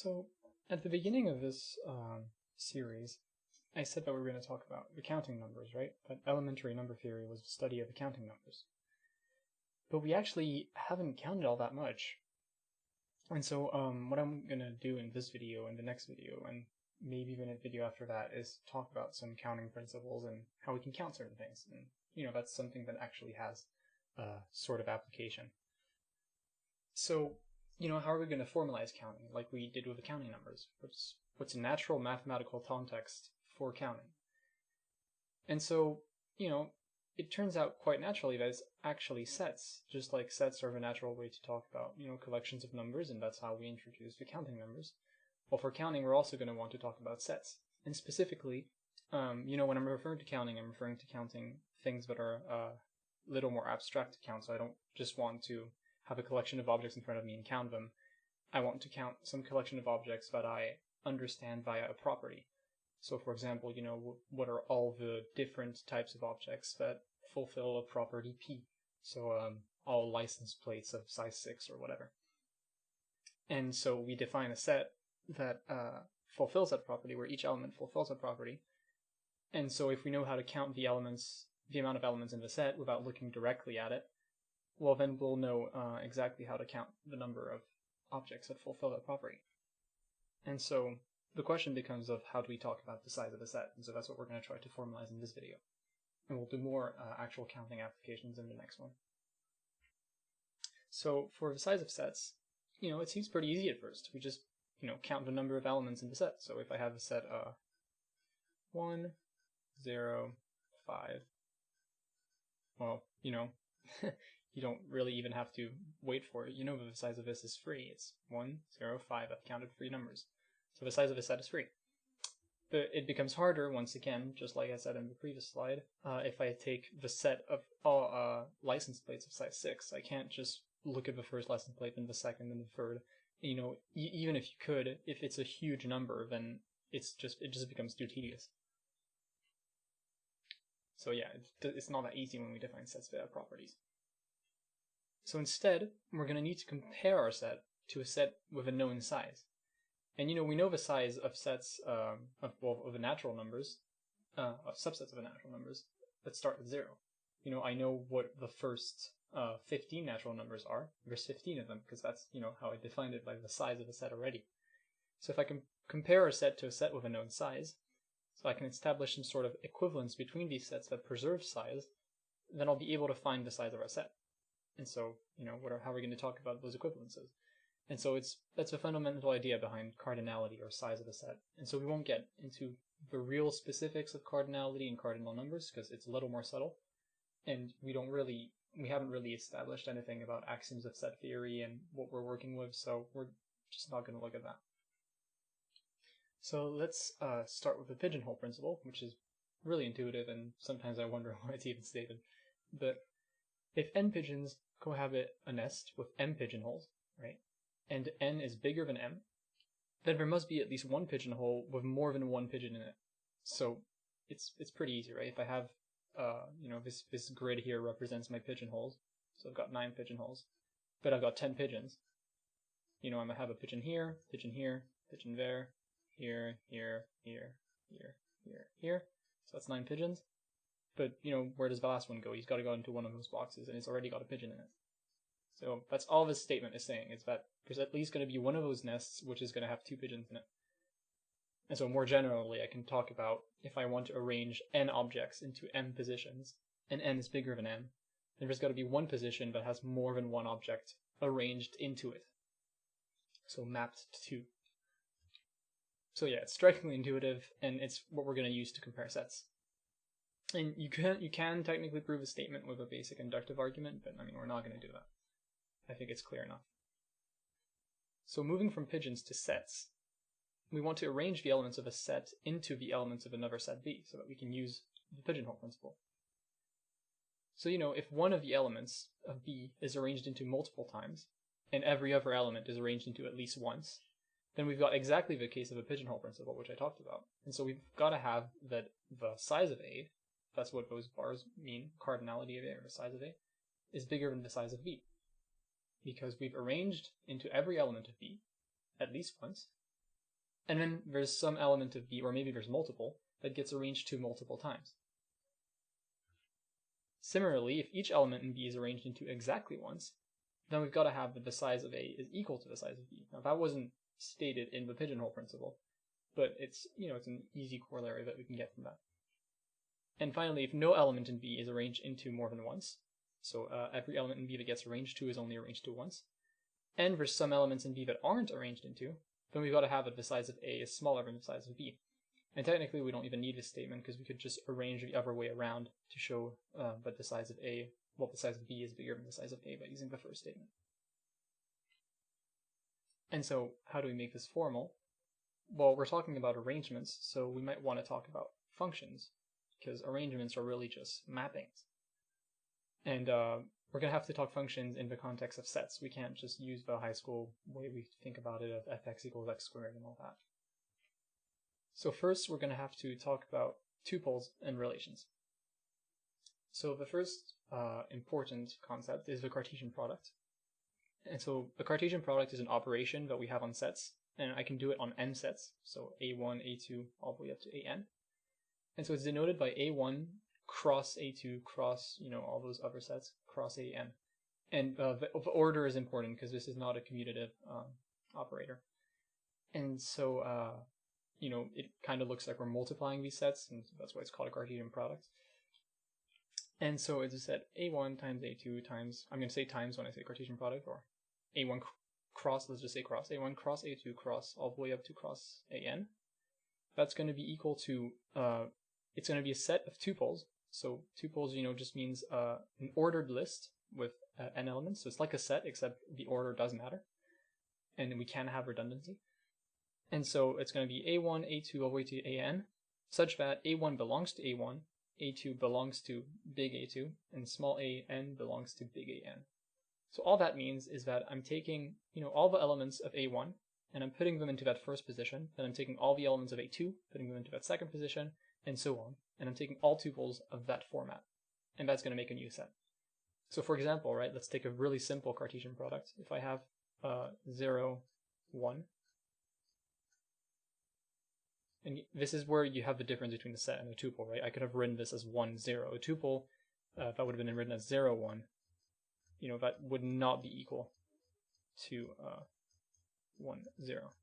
So, at the beginning of this series, I said that we were going to talk about the counting numbers, right? That elementary number theory was the study of the counting numbers. But we actually haven't counted all that much. And so what I'm going to do in this video and the next video, and maybe even a video after that, is talk about some counting principles and how we can count certain things. And, that's something that actually has a sort of application. So, how are we going to formalize counting like we did with the counting numbers? What's a natural mathematical context for counting? And so, it turns out quite naturally that it's actually sets, just like sets are a natural way to talk about, collections of numbers, and that's how we introduced the counting numbers. Well, for counting, we're also going to want to talk about sets. And specifically, when I'm referring to counting, I'm referring to counting things that are a little more abstract to count, so I don't just want to have a collection of objects in front of me and count them. I want to count some collection of objects that I understand via a property. So for example, what are all the different types of objects that fulfill a property P? So all license plates of size 6 or whatever. And so we define a set that fulfills that property, where each element fulfills that property. And so if we know how to count the amount of elements in the set without looking directly at it, well, then we'll know exactly how to count the number of objects that fulfill that property. And so the question becomes of how do we talk about the size of a set? And so that's what we're going to try to formalize in this video. And we'll do more actual counting applications in the next one. So for the size of sets, it seems pretty easy at first. We just, count the number of elements in the set. So if I have a set 1, 0, 5, well, you don't really even have to wait for it. The size of this is free. It's 1, 0, 5. I've counted 3 numbers. So the size of a set is free. But it becomes harder, once again, just like I said in the previous slide, if I take the set of all license plates of size 6. I can't just look at the first license plate, then the second, then the third. Even if you could, if it's a huge number, then it just becomes too tedious. So yeah, it's not that easy when we define sets that have properties. So instead, we're going to need to compare our set to a set with a known size. And we know the size of sets of the natural numbers, of subsets of the natural numbers that start with 0. I know what the first 15 natural numbers are. There's 15 of them, because that's, how I defined it by the size of the set already. So if I can compare a set to a set with a known size, so I can establish some sort of equivalence between these sets that preserve size, then I'll be able to find the size of our set. And so, how are we going to talk about those equivalences? And so that's a fundamental idea behind cardinality, or size of a set. And so we won't get into the real specifics of cardinality and cardinal numbers, because it's a little more subtle. And we haven't really established anything about axioms of set theory and what we're working with, so we're just not going to look at that. So let's start with the pigeonhole principle, which is really intuitive, and sometimes I wonder why it's even stated. But if n pigeons cohabit a nest with m pigeonholes, right, and n is bigger than m, then there must be at least one pigeonhole with more than one pigeon in it. So it's pretty easy, right? If I have this grid here represents my pigeonholes, so I've got 9 pigeonholes, but I've got 10 pigeons. I'm gonna have a pigeon here, pigeon there, here, here, here, here, here, here. So that's 9 pigeons. But, where does the last one go? He's got to go into one of those boxes, and it's already got a pigeon in it. So that's all this statement is saying, is that there's at least going to be one of those nests which is going to have 2 pigeons in it. And so more generally, I can talk about if I want to arrange n objects into m positions, and n is bigger than m, then there's got to be one position that has more than one object arranged into it. So mapped to. So yeah, it's strikingly intuitive, and it's what we're going to use to compare sets. And you can technically prove a statement with a basic inductive argument, but we're not going to do that. I think it's clear enough. So moving from pigeons to sets, we want to arrange the elements of a set into the elements of another set B, so that we can use the pigeonhole principle. So if one of the elements of B is arranged into multiple times, and every other element is arranged into at least once, then we've got exactly the case of a pigeonhole principle, which I talked about. And so we've got to have that the size of A, that's what those bars mean, cardinality of A, or the size of A, is bigger than the size of B. Because we've arranged into every element of B at least once, And then there's some element of B, or maybe there's multiple, that gets arranged to multiple times. Similarly, if each element in B is arranged into exactly once, then we've got to have that the size of A is equal to the size of B. Now that wasn't stated in the pigeonhole principle, but it's an easy corollary that we can get from that. And finally, if no element in B is arranged into more than once, so every element in B that gets arranged to is only arranged to once, and there's some elements in B that aren't arranged into, then we've got to have that the size of A is smaller than the size of B. And technically we don't even need this statement because we could just arrange the other way around to show that the size of A, well, the size of B is bigger than the size of A by using the first statement. And so how do we make this formal? Well, we're talking about arrangements, so we might want to talk about functions, because arrangements are really just mappings. And we're going to have to talk functions in the context of sets. We can't just use the high school way we think about it of fx equals x squared and all that. So first, we're going to have to talk about tuples and relations. So the first important concept is the Cartesian product. And so the Cartesian product is an operation that we have on sets, and I can do it on n sets, so a1, a2, all the way up to an. And so it's denoted by a1 cross a2 cross, all those other sets, cross an. And the order is important because this is not a commutative operator. And so, it kind of looks like we're multiplying these sets, and that's why it's called a Cartesian product. And so it's a set a1 times a2 times, I'm going to say times when I say Cartesian product, or a1 cross, let's just say cross, a1 cross a2 cross all the way up to cross an. That's going to be equal to, it's going to be a set of tuples. So tuples, just means an ordered list with n elements. So it's like a set, except the order does matter. And we can have redundancy. And so it's going to be a1, a2, all the way to an, such that a1 belongs to a1, a2 belongs to big A2, and small an belongs to big An. So all that means is that I'm taking, all the elements of A1, and I'm putting them into that first position, then I'm taking all the elements of A2, putting them into that second position, and so on, and I'm taking all tuples of that format, and that's going to make a new set. So for example, right, let's take a really simple Cartesian product. If I have 0, 1, and this is where you have the difference between the set and a tuple, right? I could have written this as 1, 0. A tuple, that would have been written as 0, 1. That would not be equal to 1, 0.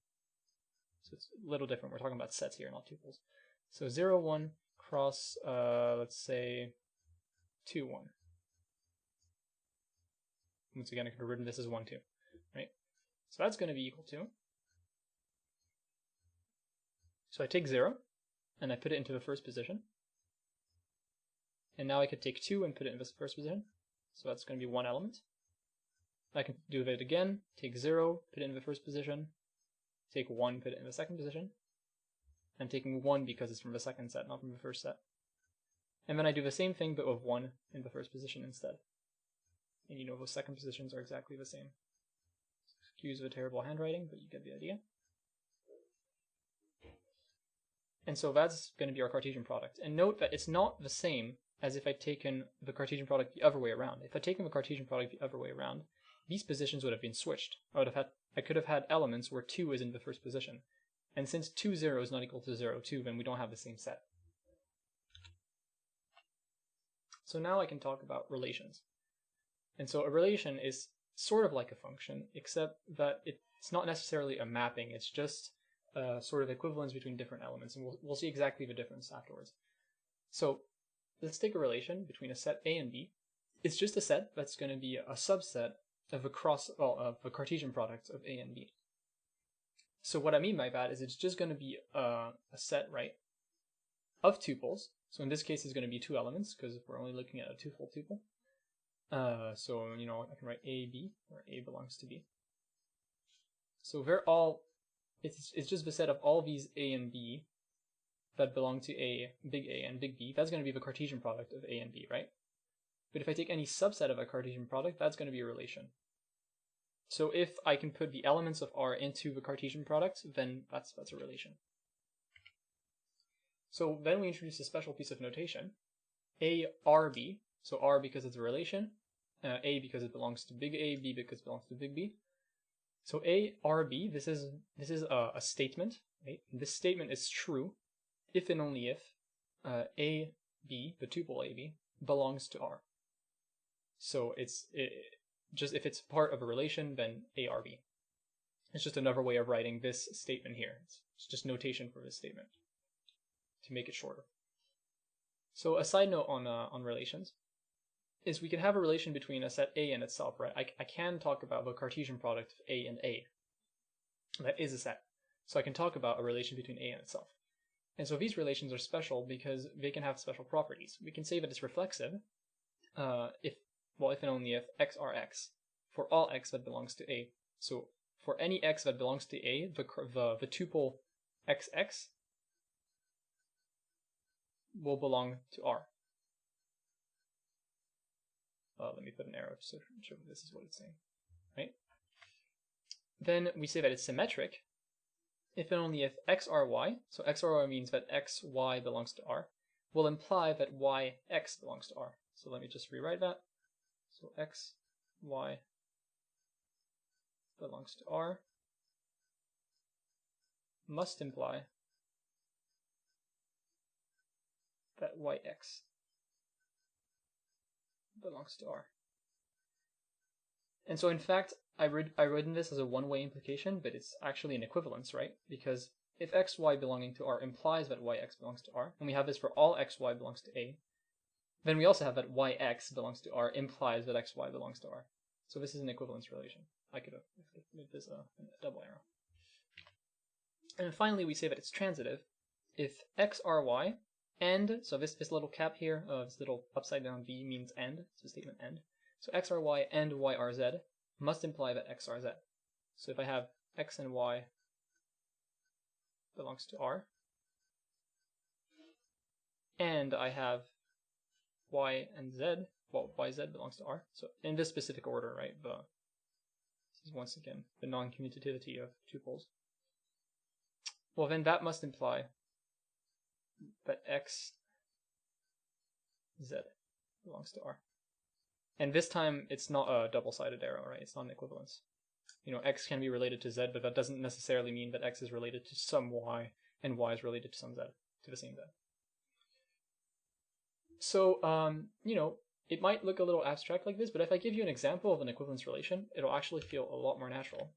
So it's a little different. We're talking about sets here, not tuples. So 0, 1 cross, let's say, 2, 1. Once again, I could have written this as 1, 2, right? So that's going to be equal to, so I take 0, and I put it into the first position. And now I could take 2 and put it in the first position. So that's going to be one element. I can do that again, take 0, put it in the first position, take 1, put it in the second position. I'm taking 1 because it's from the second set, not from the first set. And then I do the same thing, but with 1 in the first position instead. And those second positions are exactly the same. Excuse the terrible handwriting, but you get the idea. And so that's going to be our Cartesian product. And note that it's not the same as if I'd taken the Cartesian product the other way around. If I'd taken the Cartesian product the other way around, these positions would have been switched. I could have had elements where 2 is in the first position. And since 2, 0 is not equal to 0, 2, then we don't have the same set. So now I can talk about relations. And so a relation is sort of like a function, except that it's not necessarily a mapping. It's just sort of equivalence between different elements, and we'll see exactly the difference afterwards. So let's take a relation between a set A and B. It's just a set that's going to be a subset of of a Cartesian product of A and B. So what I mean by that is it's just going to be a set, right, of tuples. So in this case, it's going to be 2 elements because we're only looking at a twofold tuple. So I can write A, B, where A belongs to B. So they're all. It's just the set of all these A and B that belong to A and big B. That's going to be the Cartesian product of A and B, right? But if I take any subset of a Cartesian product, that's going to be a relation. So if I can put the elements of R into the Cartesian product, then that's a relation. So then we introduce a special piece of notation, A, R, B. So R because it's a relation, A because it belongs to big A, B because it belongs to big B. So A, R, B, this is a statement Right? This statement is true if and only if a, b, the tuple a, b, belongs to R. So just if it's part of a relation, then A, R, B. It's just another way of writing this statement here. It's just notation for this statement to make it shorter. So a side note on relations is we can have a relation between a set A and itself, right? I can talk about the Cartesian product of A and A. That is a set. So I can talk about a relation between A and itself. And so these relations are special because they can have special properties. We can say that it's reflexive if and only if x are x for all x that belongs to A. So for any x that belongs to A, the tuple xx will belong to R. Let me put an arrow so show this is what it's saying, right? Then we say that it's symmetric if and only if x r y, so x r y means that x y belongs to R, will imply that y x belongs to R. So let me just rewrite that. So x y belongs to R must imply that yx belongs to R. And so in fact, I've written this as a one-way implication, but it's actually an equivalence, right? Because if xy belonging to R implies that yx belongs to R, and we have this for all xy belongs to A, then we also have that yx belongs to R implies that xy belongs to R. So this is an equivalence relation. I could have made this a double arrow. And then finally, we say that it's transitive if x, r, y, and, so this little cap here, this little upside down V means and, so statement and. So x, r, y, and y, r, z must imply that x, r, z. So if I have x and y belongs to R, and I have y and z, well, yz belongs to R. So in this specific order, right, this is once again the non-commutativity of tuples. Well, then that must imply that x, z belongs to R. And this time it's not a double-sided arrow, right? It's not an equivalence. You know, x can be related to z, but that doesn't necessarily mean that x is related to some y and y is related to some z, to the same z. So, you know, it might look a little abstract like this, but if I give you an example of an equivalence relation, it'll actually feel a lot more natural.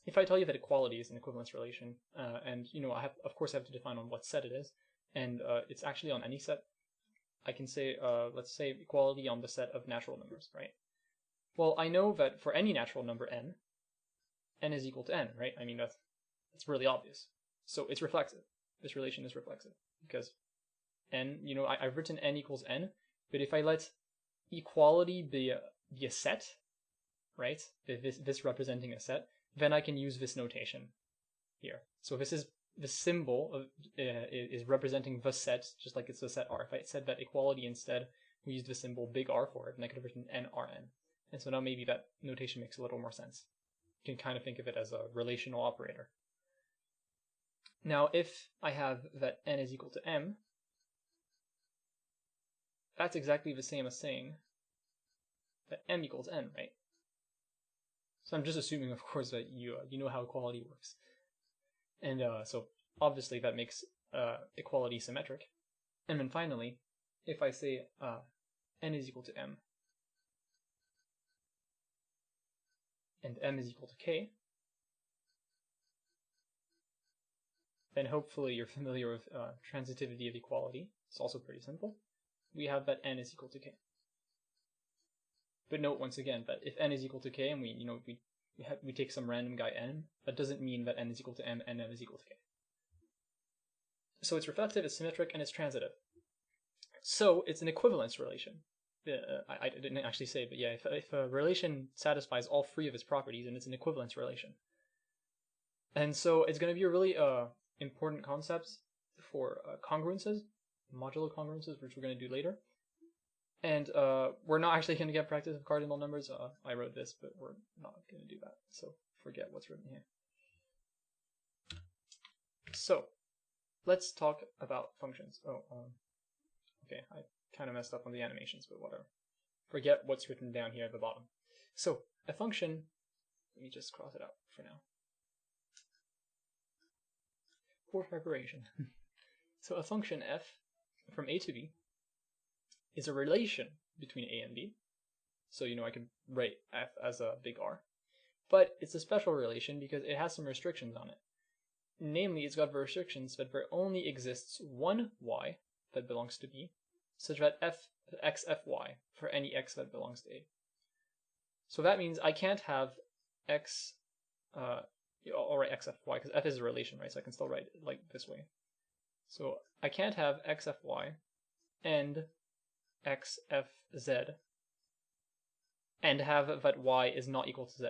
If I tell you that equality is an equivalence relation, and, you know, of course I have to define on what set it is, and it's actually on any set, I can say, let's say equality on the set of natural numbers, right? Well, I know that for any natural number n is equal to n, right? I mean, that's really obvious. So it's reflexive. This relation is reflexive because n, you know, I've written n equals n, but if I let equality be a set, right? This representing a set, then I can use this notation here. So this is the symbol of, is representing the set, just like it's the set R. If I said that equality instead, we used the symbol big R for it, and I could have written nRn. And so now maybe that notation makes a little more sense. You can kind of think of it as a relational operator. Now, if I have that n is equal to m, that's exactly the same as saying that m equals n, right? So I'm just assuming, of course, that you know how equality works. And so obviously that makes equality symmetric. And then finally, if I say n is equal to m, and m is equal to k, then hopefully you're familiar with transitivity of equality. It's also pretty simple. We have that n is equal to k. But note once again that if n is equal to k and we take some random guy n, that doesn't mean that n is equal to m and m is equal to k. So it's reflective, it's symmetric, and it's transitive. So it's an equivalence relation. I didn't actually say, but yeah, if a relation satisfies all three of its properties, then it's an equivalence relation. And so it's going to be a really important concept for congruences, modular congruences, which we're going to do later. And we're not actually going to get practice of cardinal numbers. I wrote this, but we're not going to do that. So forget what's written here. So let's talk about functions. Okay, I kind of messed up on the animations, but whatever. Forget what's written down here at the bottom. So a function, let me just cross it out for now. poor preparation. So a function f from a to b is a relation between a and b. So, I can write f as a big R. But it's a special relation because it has some restrictions on it. Namely, it's got restrictions that there only exists one y that belongs to b, such that x fy for any x that belongs to a. So that means I can't have x, I'll write x fy because f is a relation, right? So I can still write it like this way. So I can't have x fy and x fz and have that y is not equal to z.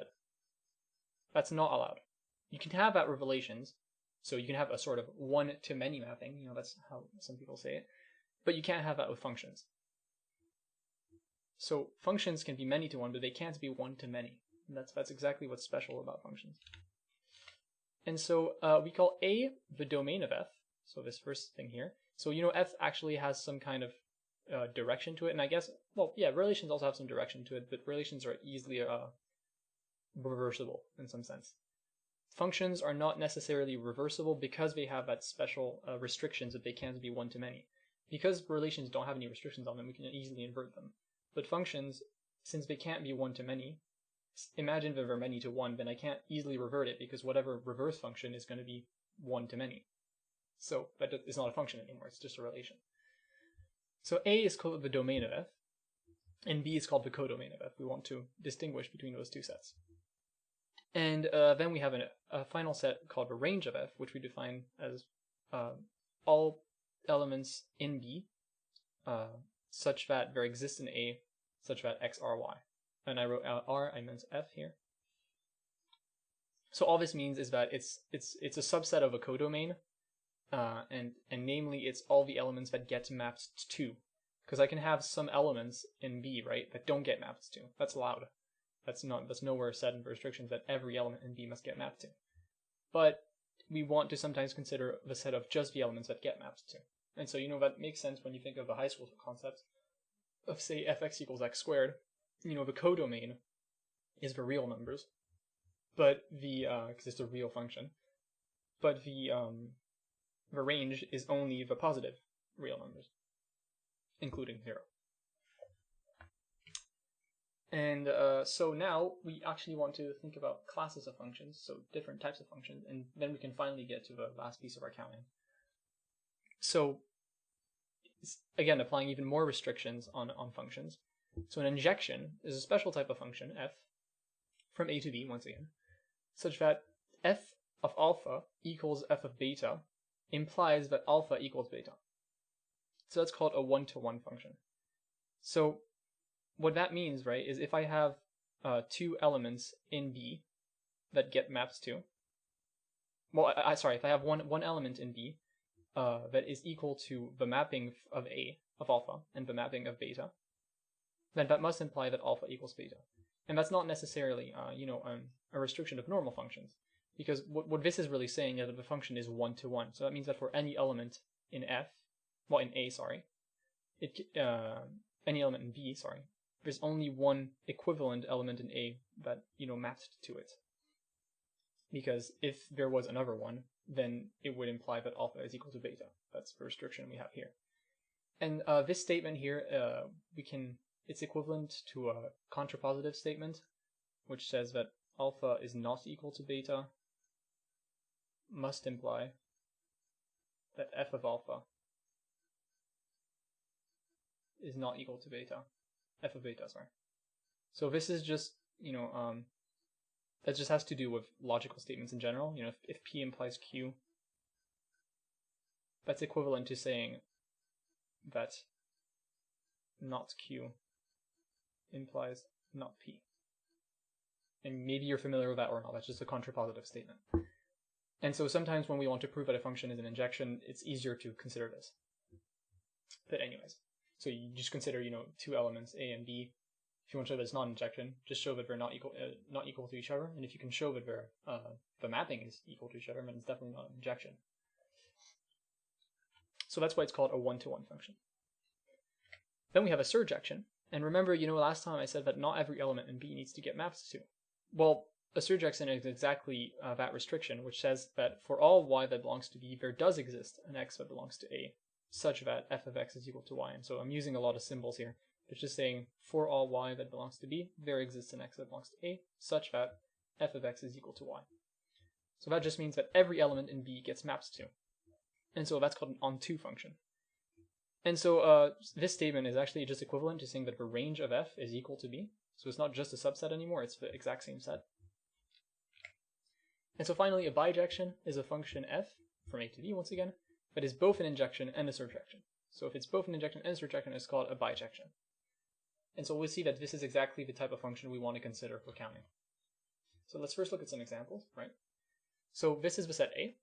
That's not allowed. You can have that with relations, so you can have a sort of one-to-many mapping, that's how some people say it, but you can't have that with functions. So functions can be many-to-one, but they can't be one-to-many. That's exactly what's special about functions. And so we call A the domain of f, so this first thing here. So f actually has some kind of direction to it, and I guess, well, yeah, relations also have some direction to it, but relations are easily reversible in some sense. Functions are not necessarily reversible because they have that special restrictions that they can't be one-to-many. Because relations don't have any restrictions on them, we can easily invert them. But functions, since they can't be one-to-many, imagine if they're many-to-one, then I can't easily revert it because whatever reverse function is going to be one-to-many. So that is not a function anymore, it's just a relation. So A is called the domain of f, and B is called the codomain of f. We want to distinguish between those two sets. And then we have a final set called the range of f, which we define as all elements in B such that there exists in A such that x are y. And I wrote R, I meant f here. So all this means is that it's a subset of a codomain, and namely it's all the elements that get mapped to. Because I can have some elements in B, right, that don't get mapped to. That's allowed. That's nowhere said in the restrictions that every element in B must get mapped to. But we want to sometimes consider the set of just the elements that get mapped to. And so, that makes sense when you think of the high school concept of, say, fx equals x squared. The codomain is the real numbers, but because it's a real function, but the range is only the positive real numbers, including 0. And so now we actually want to think about classes of functions, so different types of functions, and then we can finally get to the last piece of our counting. So again, applying even more restrictions on functions. So an injection is a special type of function, f, from a to b, once again, such that f of alpha equals f of beta implies that alpha equals beta. So that's called a one-to-one function. So what that means, right, is if I have two elements in B that get mapped to, well, if I have one element in B that is equal to the mapping of A, of alpha, and the mapping of beta, then that must imply that alpha equals beta. And that's not necessarily, a restriction of normal functions, because what this is really saying is that the function is one-to-one. So that means that for any element in A, any element in B, there's only one equivalent element in A that, mapped to it. Because if there was another one, then it would imply that alpha is equal to beta. That's the restriction we have here. And this statement here, it's equivalent to a contrapositive statement, which says that alpha is not equal to beta must imply that f of alpha is not equal to beta. F of beta, sorry. So this is just, that just has to do with logical statements in general. If P implies Q, that's equivalent to saying that not Q implies not P. And maybe you're familiar with that or not. That's just a contrapositive statement. And so sometimes when we want to prove that a function is an injection, it's easier to consider this. But anyways, so you just consider, two elements, A and B. If you want to show that it's not an injection, just show that they're not equal to each other. And if you can show that the mapping is equal to each other, then it's definitely not an injection. So that's why it's called a one-to-one function. Then we have a surjection. And remember, last time I said that not every element in B needs to get mapped to. Well, a surjection is exactly that restriction, which says that for all y that belongs to B, there does exist an x that belongs to A, such that f of x is equal to y. And so I'm using a lot of symbols here. It's just saying for all y that belongs to B, there exists an x that belongs to A, such that f of x is equal to y. So that just means that every element in B gets mapped to. And so that's called an onto function. And so this statement is actually just equivalent to saying that the range of f is equal to B. So it's not just a subset anymore, it's the exact same set. And so finally, a bijection is a function f from A to B once again, that is both an injection and a surjection. So if it's both an injection and a surjection, it's called a bijection. And so we'll see that this is exactly the type of function we want to consider for counting. So let's first look at some examples, right? So this is the set A,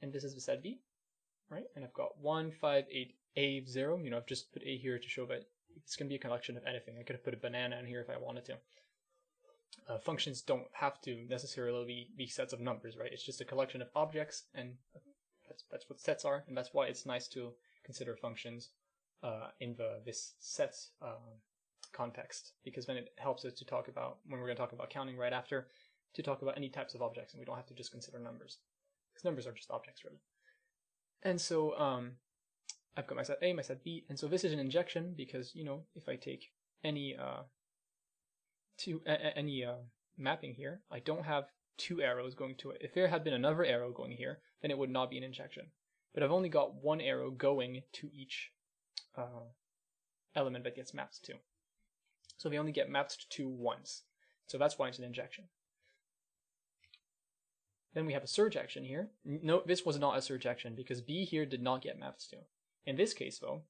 and this is the set B, right? And I've got 1, 5, 8, A, 0. You know, I've just put A here to show that it's going to be a collection of anything. I could have put a banana in here if I wanted to. Functions don't have to necessarily be sets of numbers, right? It's just a collection of objects, and that's what sets are, and that's why it's nice to consider functions in this sets context, because then it helps us to talk about, when we're going to talk about counting right after, to talk about any types of objects, and we don't have to just consider numbers, because numbers are just objects, really. And so I've got my set A, my set B, and so this is an injection because, you know, if I take any mapping here, I don't have two arrows going to it. If there had been another arrow going here, then it would not be an injection. But I've only got one arrow going to each element that gets mapped to. So they only get mapped to once. So that's why it's an injection. Then we have a surjection here. No, this was not a surjection because B here did not get mapped to. In this case, though,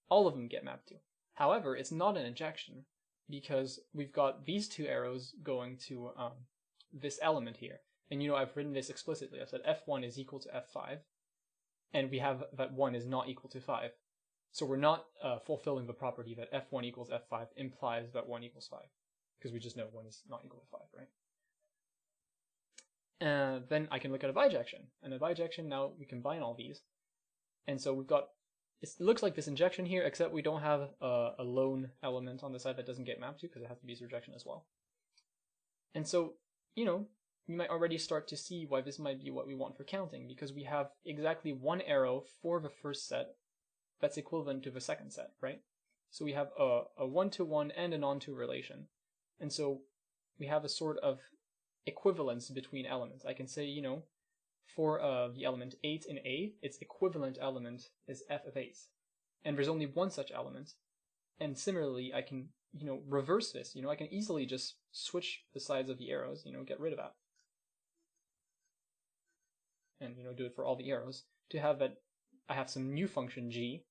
all of them get mapped to. However, it's not an injection because we've got these two arrows going to this element here. And you know, I've written this explicitly. I've said f1 is equal to f5, and we have that 1 is not equal to 5. So we're not fulfilling the property that f1 equals f5 implies that 1 equals 5, because we just know 1 is not equal to 5, right? And then I can look at a bijection. And a bijection, now we combine all these. And so we've got, it looks like this injection here, except we don't have a lone element on the side that doesn't get mapped to, because it has to be surjection as well. And so, you know, we might already start to see why this might be what we want for counting, because we have exactly one arrow for the first set that's equivalent to the second set, right? So we have a one-to-one and an onto relation. And so we have a sort of equivalence between elements. I can say, you know, for the element 8 in A, its equivalent element is f of 8. And there's only one such element. And similarly, I can, you know, reverse this. You know, I can easily just switch the sides of the arrows, you know, get rid of that. And, you know, do it for all the arrows to have that I have some new function g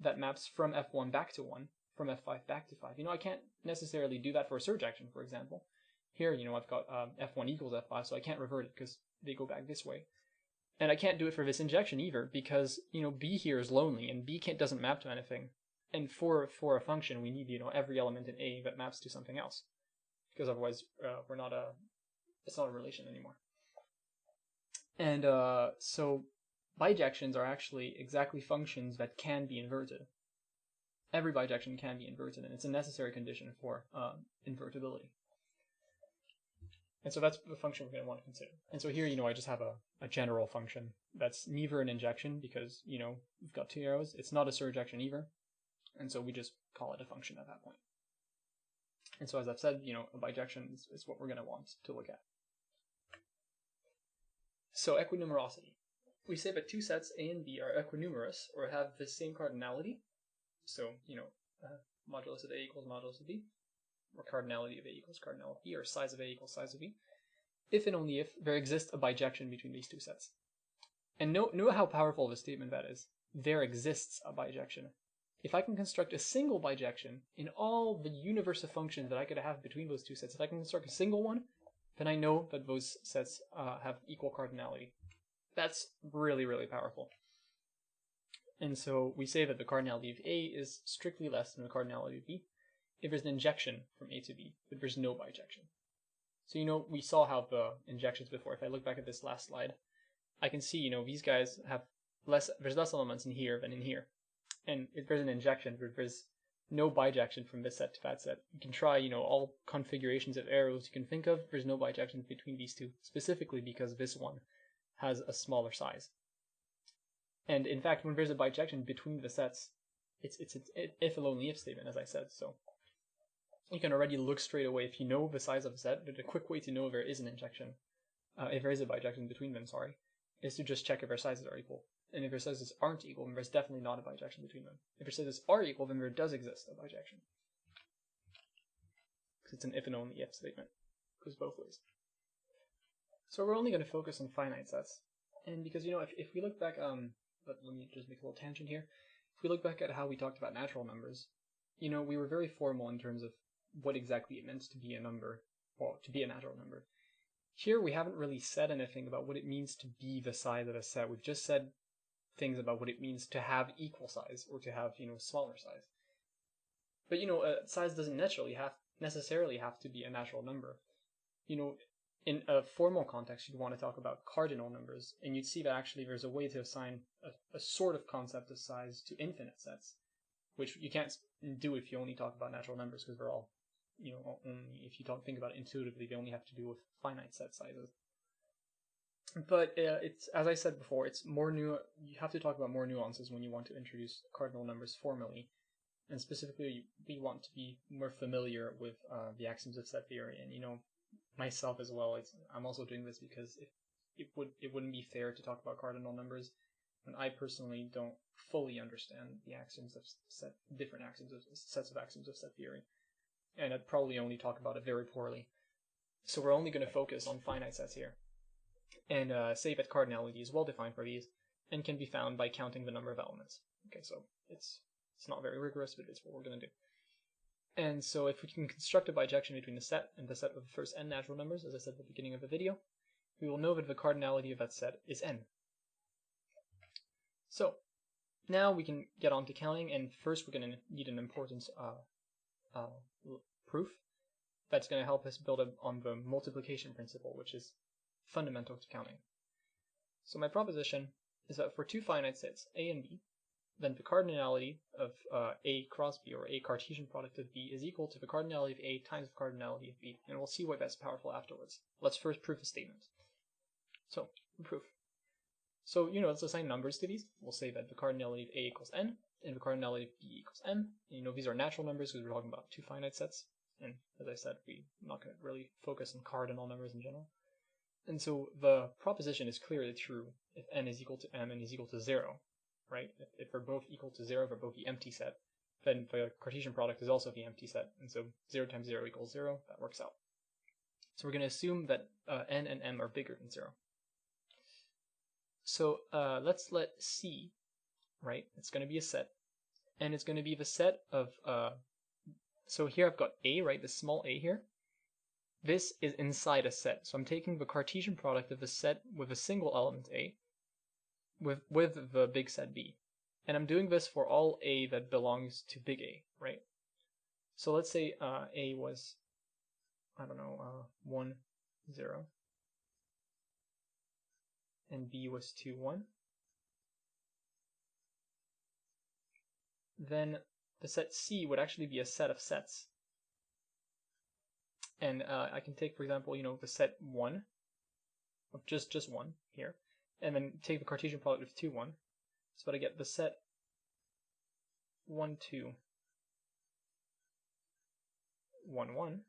that maps from f1 back to 1, from f5 back to 5. You know, I can't necessarily do that for a surjection, for example. Here, you know, I've got f1 equals f5, so I can't revert it because they go back this way. And I can't do it for this injection either because, you know, b here is lonely and b doesn't map to anything. And for a function, we need, you know, every element in A that maps to something else, because otherwise it's not a relation anymore. And so bijections are actually exactly functions that can be inverted. Every bijection can be inverted, and it's a necessary condition for invertibility. And so that's the function we're going to want to consider. And so here, you know, I just have a general function that's neither an injection because, you know, we've got two arrows. It's not a surjection either. And so we just call it a function at that point. And so as I've said, you know, a bijection is what we're going to want to look at. So equinumerosity. We say that two sets A and B are equinumerous or have the same cardinality. So, you know, modulus of A equals modulus of B, or cardinality of A equals cardinality of B, or size of A equals size of B, if and only if there exists a bijection between these two sets. And note how powerful of a statement that is. There exists a bijection. If I can construct a single bijection in all the universe of functions that I could have between those two sets, if I can construct a single one, then I know that those sets have equal cardinality. That's really, really powerful. And so we say that the cardinality of A is strictly less than the cardinality of B if there's an injection from A to B, but there's no bijection. So, you know, we saw how the injections before. If I look back at this last slide, I can see, you know, these guys have there's less elements in here than in here. And if there's an injection, there's no bijection from this set to that set. You can try, all configurations of arrows you can think of. There's no bijection between these two, specifically because this one has a smaller size. And in fact, when there's a bijection between the sets, it's an if and only if statement, as I said. So you can already look straight away if you know the size of a set. A quick way to know if there is an injection, if there is a bijection between them, is to just check if their sizes are equal. And if their sizes aren't equal, then there's definitely not a bijection between them. If their sizes are equal, then there does exist a bijection. Because it's an if and only if statement. It goes both ways. So we're only going to focus on finite sets. And because, if we look back, but let me just make a little tangent here. If we look back at how we talked about natural numbers, we were very formal in terms of what exactly it meant to be a number, or to be a natural number. Here we haven't really said anything about what it means to be the size of a set. We've just said things about what it means to have equal size or to have, smaller size. But, size doesn't necessarily have to be a natural number. In a formal context, you'd want to talk about cardinal numbers, and you'd see that actually there's a way to assign a sort of concept of size to infinite sets, which you can't do if you only talk about natural numbers, because they're all, only, if you think about it intuitively, they only have to do with finite set sizes. But it's, as I said before, it's more you have to talk about more nuances when you want to introduce cardinal numbers formally, and specifically we want to be more familiar with the axioms of set theory, and myself as well. I'm also doing this because it wouldn't be fair to talk about cardinal numbers when I personally don't fully understand the axioms of different axioms of sets of axioms of set theory, and I'd probably only talk about it very poorly. So we're only going to focus on finite sets here, and say that cardinality is well defined for these and can be found by counting the number of elements. Okay, so it's not very rigorous, but it's what we're going to do. And so if we can construct a bijection between the set and the set of the first n natural numbers, as I said at the beginning of the video, we will know that the cardinality of that set is n. So now we can get on to counting, and first we're going to need an importance proof that's going to help us build on the multiplication principle, which is fundamental to counting. So my proposition is that for two finite sets, a and b, then the cardinality of A cross B, or A Cartesian product of B, is equal to the cardinality of A times the cardinality of B, and we'll see why that's powerful afterwards. Let's first prove a statement. So, proof. So, let's assign numbers to these. We'll say that the cardinality of A equals n, and the cardinality of B equals m. And, these are natural numbers because we're talking about two finite sets, and as I said, we're not going to really focus on cardinal numbers in general. And so the proposition is clearly true if n is equal to m and is equal to 0. Right? If they're both equal to 0, they're both the empty set, then the Cartesian product is also the empty set, and so 0 times 0 equals 0, that works out. So we're going to assume that n and m are bigger than 0. So let's let C, right, it's going to be a set, and it's going to be the set of, so here I've got A, right, the small a here. This is inside a set, so I'm taking the Cartesian product of a set with a single element A, with the big set B. And I'm doing this for all A that belongs to big A, right? So let's say A was, 1, 0, and B was 2, 1. Then the set C would actually be a set of sets. And I can take, for example, the set 1, of just 1 here, and then take the Cartesian product of 2, 1. So that I get the set 1, 2, 1, 1.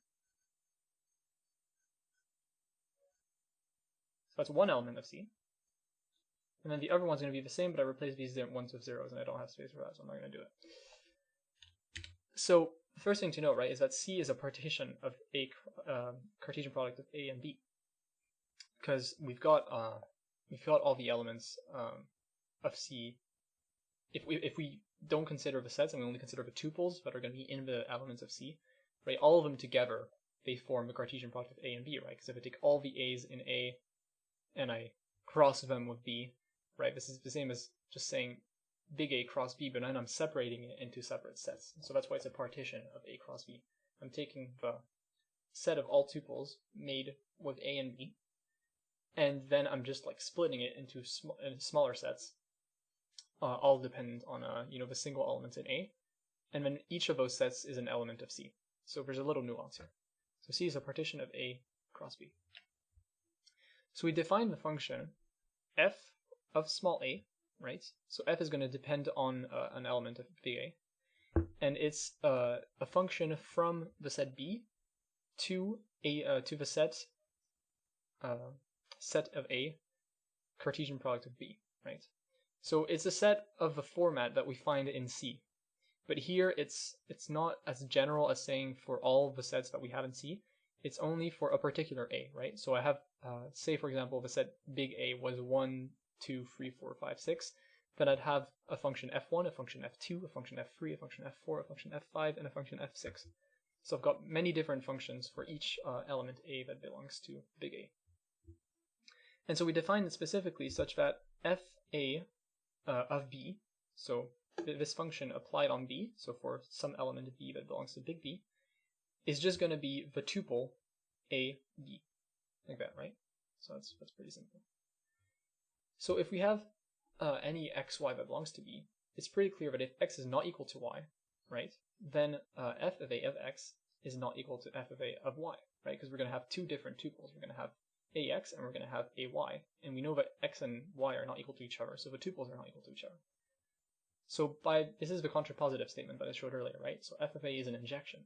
So that's one element of C. And then the other one's going to be the same, but I replace these ones with zeros, and I don't have space for that, so I'm not going to do it. So the first thing to note, right, is that C is a partition of a Cartesian product of A and B, because we've got all the elements of C. If we don't consider the sets and we only consider the tuples that are going to be in the elements of C, right, all of them together, they form the Cartesian product of A and B, right? Because if I take all the A's in A and I cross them with B, right, this is the same as just saying big A cross B, but then I'm separating it into separate sets. So that's why it's a partition of A cross B. I'm taking the set of all tuples made with A and B, and then I'm just like splitting it into smaller sets, all dependent on the single elements in A, and then each of those sets is an element of C. So there's a little nuance here. So C is a partition of A cross B. So we define the function f of small a, right? So f is going to depend on an element of big A, and it's a function from the set B to the set of A Cartesian product of B, right? So it's a set of the format that we find in C, but here it's not as general as saying for all the sets that we have in C. It's only for a particular A, right? So I have, say for example, the set big A was 1, 2, 3, 4, 5, 6. Then I'd have a function f1, a function f2, a function f3, a function f4, a function f5, and a function f6. So I've got many different functions for each element A that belongs to big A. And so we define it specifically such that fa of B, so this function applied on B, so for some element of B that belongs to big B, is just going to be the tuple A, B, like that, right? So that's pretty simple. So if we have any xy that belongs to B, it's pretty clear that if x is not equal to y, right, then f of A of x is not equal to f of A of y, right? Because we're going to have two different tuples. We're going to have ax and we're going to have ay, and we know that x and y are not equal to each other, so the tuples are not equal to each other. So this is the contrapositive statement that I showed earlier, right? So f of A is an injection.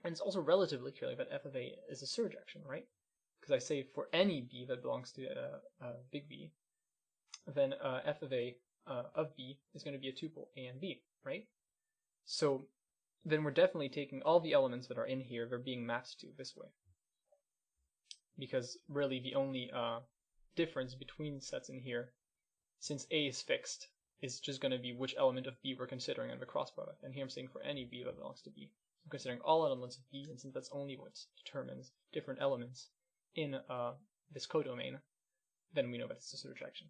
And it's also relatively clear that f of A is a surjection, right? Because I say for any B that belongs to big B, then f of A of B is going to be a tuple A and B, right? So then we're definitely taking all the elements that are in here, they're being mapped to this way. Because really the only difference between sets in here, since A is fixed, is just going to be which element of B we're considering in the cross product. And here I'm saying for any B that belongs to B. I'm considering all elements of B, and since that's only what determines different elements in this codomain, then we know that it's a surjection.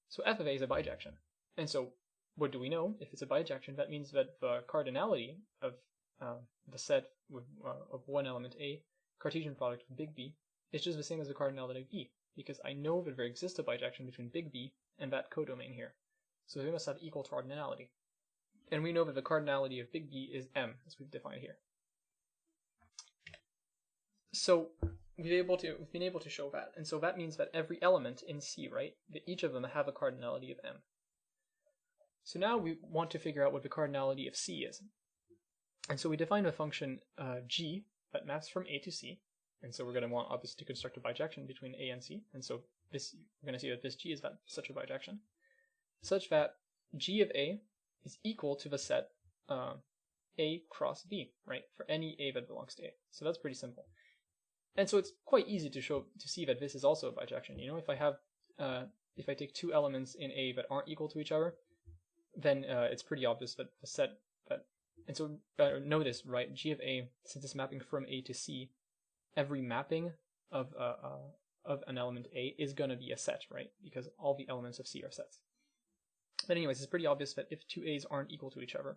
So f of A is a bijection. And so what do we know? If it's a bijection, that means that the cardinality of the set with, of one element A, Cartesian product of big B, is just the same as the cardinality of B, because I know that there exists a bijection between big B and that codomain here. So they must have equal cardinality. And we know that the cardinality of big B is M, as we've defined here. So we've been able to show that. And so that means that every element in C, right, that each of them have a cardinality of M. So now we want to figure out what the cardinality of C is. And so we define a function g that maps from A to C. And so we're going to want obviously to construct a bijection between A and C. And so this, we're going to see that this g is such a bijection, such that g of A is equal to the set A cross B, right, for any A that belongs to A. So that's pretty simple. And so it's quite easy to see that this is also a bijection. You know, if I have if I take two elements in A that aren't equal to each other, then it's pretty obvious that the set that, and so notice, right, g of A, since it's mapping from A to C, every mapping of an element A is going to be a set, right, because all the elements of C are sets. But anyways, it's pretty obvious that if two A's aren't equal to each other,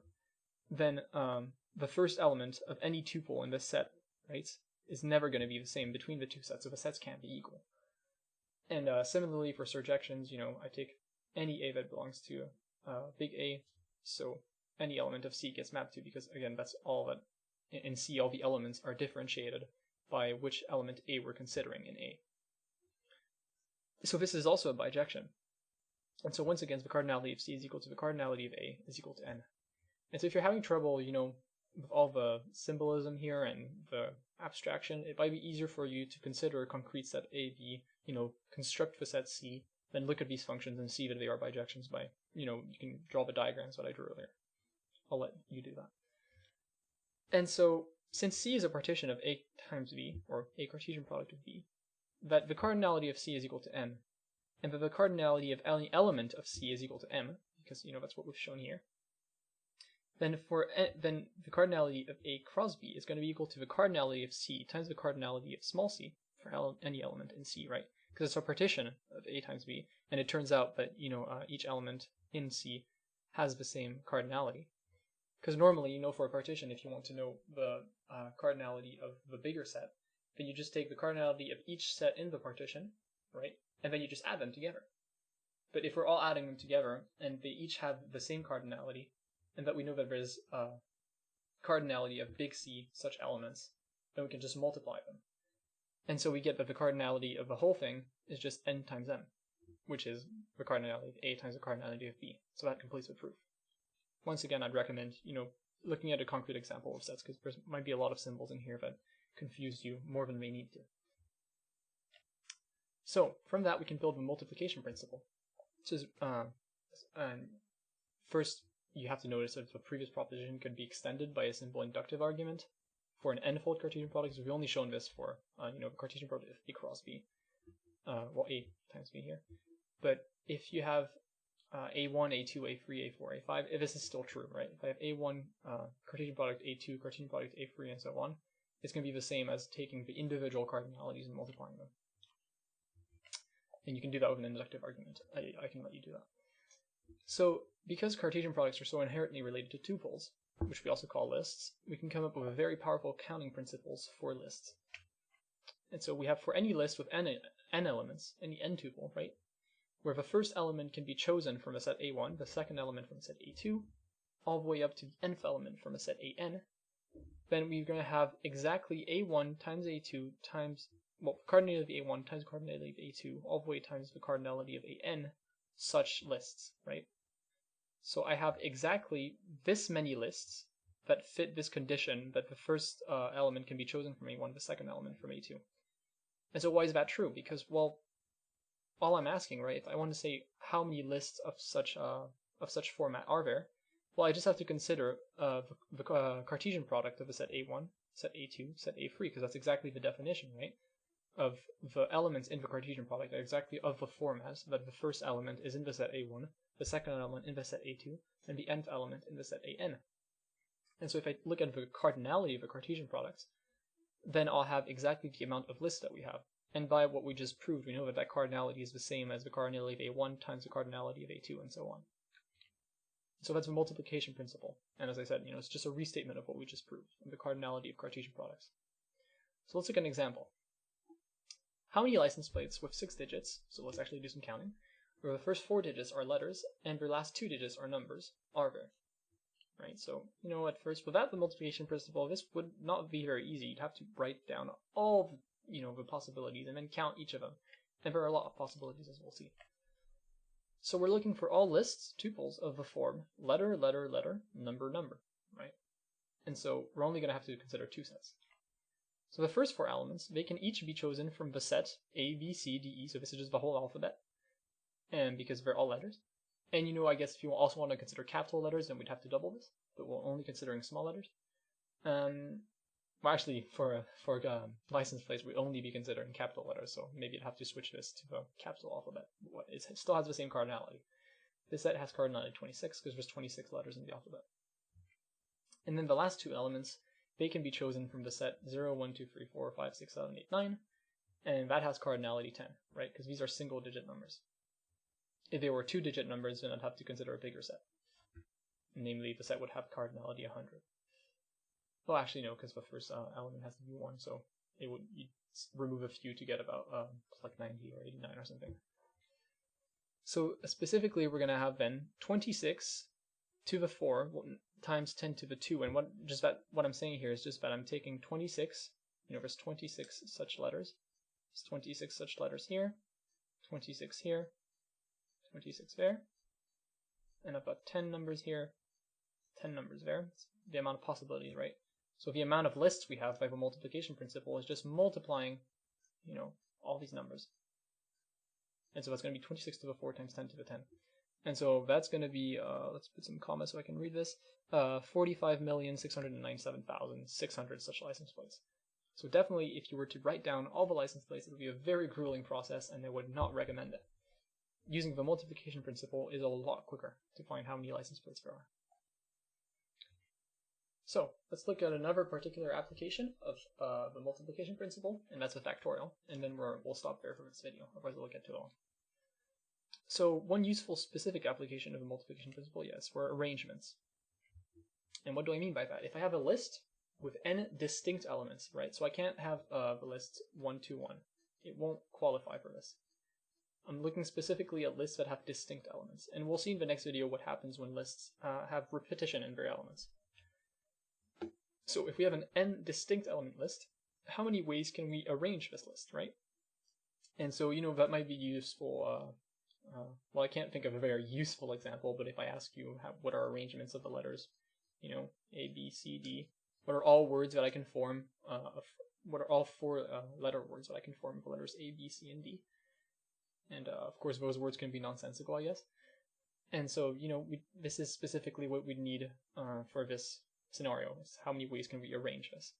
then the first element of any tuple in this set, right, is never going to be the same between the two sets, so the sets can't be equal. And similarly for surjections, you know, I take any A that belongs to big A, so any element of C gets mapped to, because again, that's all that in C, all the elements are differentiated by which element A we're considering in A. So this is also a bijection. And so once again, the cardinality of C is equal to the cardinality of A is equal to N. And so if you're having trouble, you know, with all the symbolism here and the abstraction, it might be easier for you to consider a concrete set A, B, you know, construct the set C, then look at these functions and see that they are bijections by, you know, you can draw the diagrams that I drew earlier. I'll let you do that. And so since C is a partition of A times B, or A Cartesian product of B, that the cardinality of C is equal to N, and that the cardinality of any element of C is equal to M, because, you know, that's what we've shown here, then the cardinality of A cross B is going to be equal to the cardinality of C times the cardinality of small c for any element in C, right? Because it's a partition of A times B, and it turns out that, you know, each element in C has the same cardinality. Because normally, you know, for a partition, if you want to know the cardinality of the bigger set, then you just take the cardinality of each set in the partition, right? And then you just add them together. But if we're all adding them together and they each have the same cardinality, and that we know that there's a cardinality of big C such elements, then we can just multiply them. And so we get that the cardinality of the whole thing is just n times m, which is the cardinality of A times the cardinality of B. So that completes the proof. Once again, I'd recommend, looking at a concrete example of sets, because there might be a lot of symbols in here that confuse you more than they need to. So from that, we can build the multiplication principle. So first, you have to notice that the previous proposition could be extended by a simple inductive argument for an n-fold Cartesian product. So we've only shown this for the Cartesian product of A cross B, A times B here. But if you have A1, A2, A3, A4, A5, if this is still true, right? If I have A1 Cartesian product, A2 Cartesian product, A3, and so on, it's going to be the same as taking the individual cardinalities and multiplying them. And you can do that with an inductive argument. I can let you do that. So because Cartesian products are so inherently related to tuples, which we also call lists, we can come up with very powerful counting principles for lists. And so we have for any list with n elements, any n tuple, right, where the first element can be chosen from a set A1, the second element from a set A2, all the way up to the nth element from a set AN, then we're going to have exactly A1 times A2 times, cardinality of A1 times cardinality of A2, all the way times the cardinality of AN, such lists, right? So I have exactly this many lists that fit this condition that the first element can be chosen from A1, the second element from A2. And so why is that true? Because, well, all I'm asking, right, if I want to say how many lists of such format are there, well, I just have to consider the Cartesian product of a set A1, set A2, set A3, because that's exactly the definition, right, of the elements in the Cartesian product are exactly of the format that the first element is in the set A1, the second element in the set A2, and the nth element in the set AN. And so if I look at the cardinality of the Cartesian products, then I'll have exactly the amount of lists that we have. And by what we just proved, we know that that cardinality is the same as the cardinality of A1 times the cardinality of A2, and so on. So that's a multiplication principle. And as I said, it's just a restatement of what we just proved, of the cardinality of Cartesian products. So let's look at an example. How many license plates with 6 digits, so let's actually do some counting, where the first 4 digits are letters and the last 2 digits are numbers, are there? Right, so, at first, without the multiplication principle, this would not be very easy. You'd have to write down all, the possibilities and then count each of them. And there are a lot of possibilities, as we'll see. So we're looking for all lists, tuples, of the form letter, letter, letter, number, number, right? And so we're only going to have to consider 2 sets. So the first 4 elements, they can each be chosen from the set A, B, C, D, E, so this is just the whole alphabet, and because they're all letters. And I guess if you also want to consider capital letters, then we'd have to double this, but we're only considering small letters. Well, actually, for license plates, we'd only be considering capital letters, so maybe you'd have to switch this to the capital alphabet. It still has the same cardinality. This set has cardinality 26 because there's 26 letters in the alphabet. And then the last 2 elements, they can be chosen from the set 0, 1, 2, 3, 4, 5, 6, 7, 8, 9, and that has cardinality 10, right? Because these are single-digit numbers. If they were 2-digit numbers, then I'd have to consider a bigger set. Namely, the set would have cardinality 100. Well, actually, no, because the first element has to be 1, so you'd remove a few to get about like 90 or 89 or something. So specifically, we're going to have then 26 to the 4 times 10 to the 2, and what I'm saying here is just that I'm taking 26, there's 26 such letters, there's 26 such letters here, 26 here, 26 there, and I've got 10 numbers here, 10 numbers there. It's the amount of possibilities, right? So the amount of lists we have by the multiplication principle is just multiplying, all these numbers. And so that's going to be 26 to the 4 times 10 to the 10. And so that's going to be, let's put some commas so I can read this, 45,697,600 such license plates. So definitely, if you were to write down all the license plates, it would be a very grueling process, and I would not recommend it. Using the multiplication principle is a lot quicker to find how many license plates there are. So let's look at another particular application of the multiplication principle, and that's a factorial, and then we'll stop there for this video, otherwise it'll get too long. So one useful specific application of the multiplication principle, yes, were arrangements. And what do I mean by that? If I have a list with n distinct elements, right, so I can't have the list 1, 2, 1. It won't qualify for this. I'm looking specifically at lists that have distinct elements, and we'll see in the next video what happens when lists have repetition in their elements. So if we have an n distinct element list, how many ways can we arrange this list, right? And so, that might be useful. Well, I can't think of a very useful example, but if I ask you what are arrangements of the letters, A, B, C, D, what are all words that I can form, what are all four letter words that I can form the letters A, B, C, and D? And of course, those words can be nonsensical, I guess. And so, this is specifically what we need for this scenario, is how many ways can we arrange this?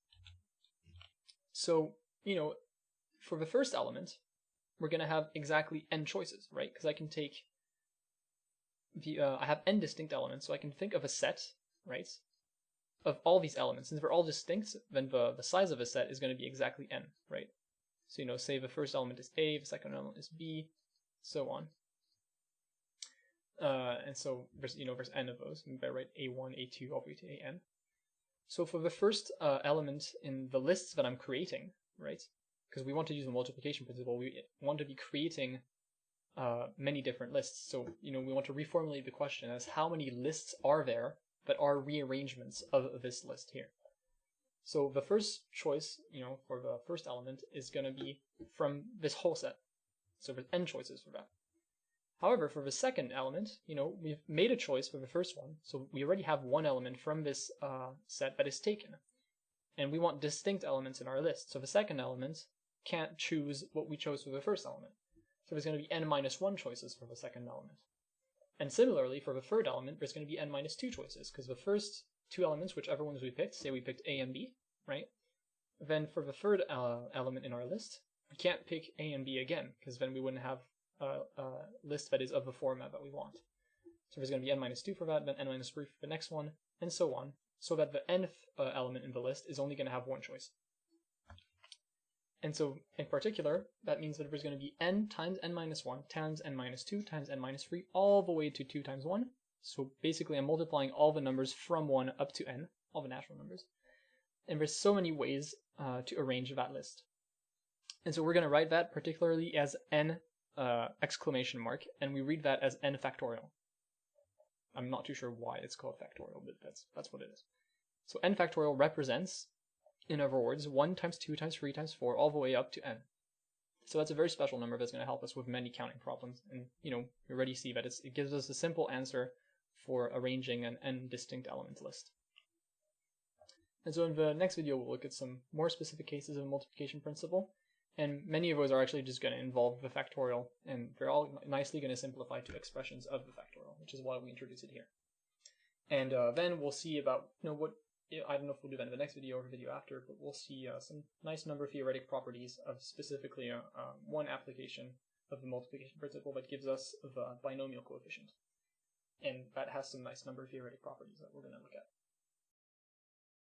So, for the first element, we're going to have exactly n choices, right? Because I can take I have n distinct elements, so I can think of a set, right, of all these elements. Since they're all distinct, then the size of a set is going to be exactly n, right? So, say the first element is A, the second element is B, so on. And so there's n of those. Maybe I write A1, A2, all the way to AN. So for the first element in the lists that I'm creating, right, because we want to use the multiplication principle, we want to be creating many different lists. So, we want to reformulate the question as how many lists are there that are rearrangements of this list here. So the first choice, for the first element is going to be from this whole set. So there's n choices for that. However, for the second element, we've made a choice for the first one, so we already have one element from this set that is taken. And we want distinct elements in our list, so the second element can't choose what we chose for the first element. So there's going to be n minus 1 choices for the second element. And similarly, for the third element, there's going to be n minus 2 choices, because the first two elements, whichever ones we picked, say we picked A and B, right? Then for the third element in our list, we can't pick A and B again, because then we wouldn't have a list that is of the format that we want. So there's going to be n minus 2 for that, then n minus 3 for the next one, and so on, so that the nth element in the list is only going to have one choice. And so, in particular, that means that there's going to be n times n minus 1 times n minus 2 times n minus 3 all the way to 2 times 1. So basically, I'm multiplying all the numbers from 1 up to n, all the natural numbers. And there's so many ways to arrange that list. And so we're going to write that particularly as n exclamation mark, and we read that as n factorial. I'm not too sure why it's called factorial, but that's what it is. So n factorial represents, in other words, 1 times 2 times 3 times 4 all the way up to n. So that's a very special number that's going to help us with many counting problems. And you already see that it gives us a simple answer for arranging an n distinct element list. And so in the next video, we'll look at some more specific cases of the multiplication principle. And many of those are actually just going to involve the factorial, and they're all nicely going to simplify to expressions of the factorial, which is why we introduce it here. And then we'll see about, what, I don't know if we'll do that in the next video or the video after, but we'll see some nice number theoretic properties of specifically one application of the multiplication principle that gives us the binomial coefficient. And that has some nice number theoretic properties that we're going to look at.